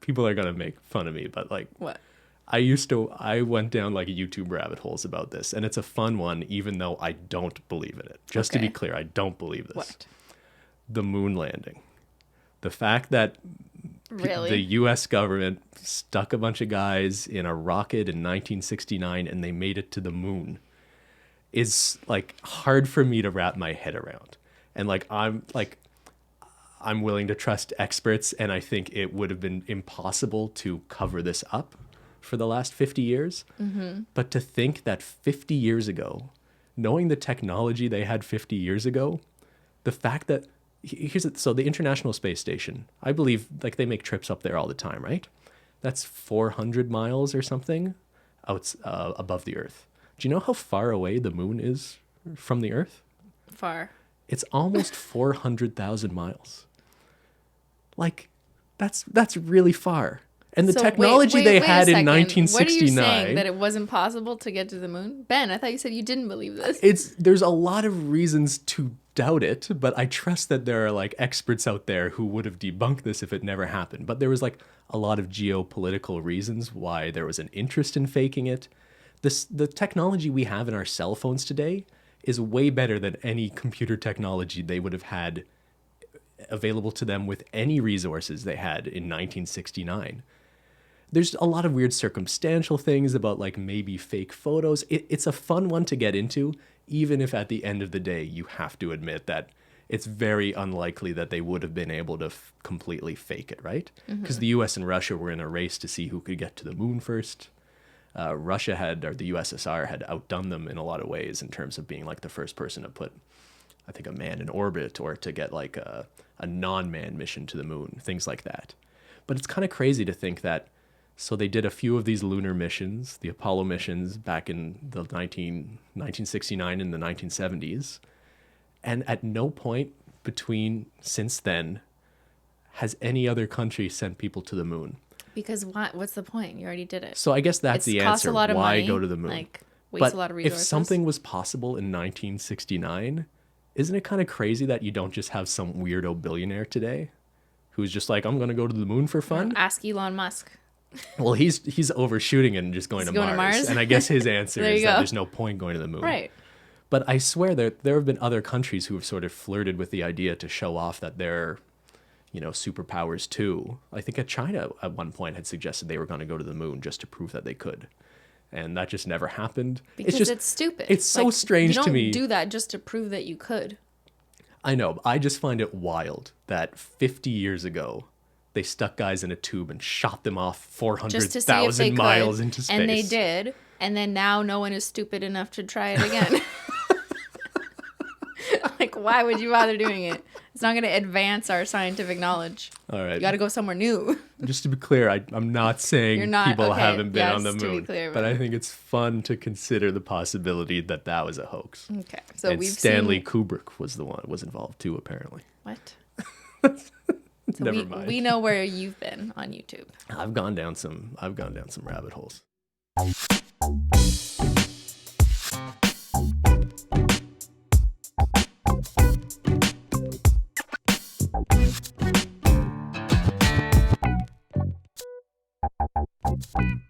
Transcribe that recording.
people are gonna make fun of me, but like, What? I went down like YouTube rabbit holes about this, and it's a fun one, even though I don't believe in it. Just to be clear, I don't believe this. What? The moon landing. The fact that Really? the U.S. government stuck a bunch of guys in a rocket in 1969 and they made it to the moon is like hard for me to wrap my head around. And I'm willing to trust experts, and I think it would have been impossible to cover this up for the last 50 years. Mm-hmm. But to think that 50 years ago, knowing the technology they had 50 years ago, the fact that so the International Space Station, I believe like they make trips up there all the time, right? That's 400 miles or something out above the Earth. Do you know how far away the moon is from the Earth? Far. It's almost 400,000 miles. Like, that's really far. And the technology they had in 1969. What are you saying? That it wasn't possible to get to the moon? Ben, I thought you said you didn't believe this. There's a lot of reasons to doubt it, but I trust that there are like experts out there who would have debunked this if it never happened. But there was like a lot of geopolitical reasons why there was an interest in faking it. The technology we have in our cell phones today is way better than any computer technology they would have had available to them with any resources they had in 1969. There's a lot of weird circumstantial things about like maybe fake photos. It's a fun one to get into, even if at the end of the day you have to admit that it's very unlikely that they would have been able to completely fake it, right? Because the US and Russia were in a race to see who could get to the moon first. Russia or the USSR had outdone them in a lot of ways in terms of being like the first person to put, I think, a man in orbit, or to get like a non-man mission to the moon, things like that. But it's kind of crazy to think that, so they did a few of these lunar missions, the Apollo missions back in the 1969 and the 1970s. And at no point since then has any other country sent people to the moon. Because what's the point? You already did it. So I guess that's the answer. A lot of Why money, go to the moon? Like, waste but a lot of resources. If something was possible in 1969, isn't it kind of crazy that you don't just have some weirdo billionaire today who's just like, I'm going to go to the moon for fun? Ask Elon Musk. Well, he's overshooting it and just going to Mars. And I guess his answer is that there's no point going to the moon. Right. But I swear there have been other countries who have sort of flirted with the idea to show off that they're, superpowers too. I think China at one point had suggested they were going to go to the moon just to prove that they could. And that just never happened. Because it's stupid. It's so strange to me. You don't do that just to prove that you could. I know. I just find it wild that 50 years ago, they stuck guys in a tube and shot them off 400,000 miles into space. And they did. And then now no one is stupid enough to try it again. Like, why would you bother doing it? It's not going to advance our scientific knowledge. All right. You got to go somewhere new. Just to be clear, I'm not saying people haven't been on the moon. But I think it's fun to consider the possibility that was a hoax. Okay. So and Stanley Kubrick was the one that was involved too, apparently. What? So Never mind. We know where you've been on YouTube. I've gone down some rabbit holes.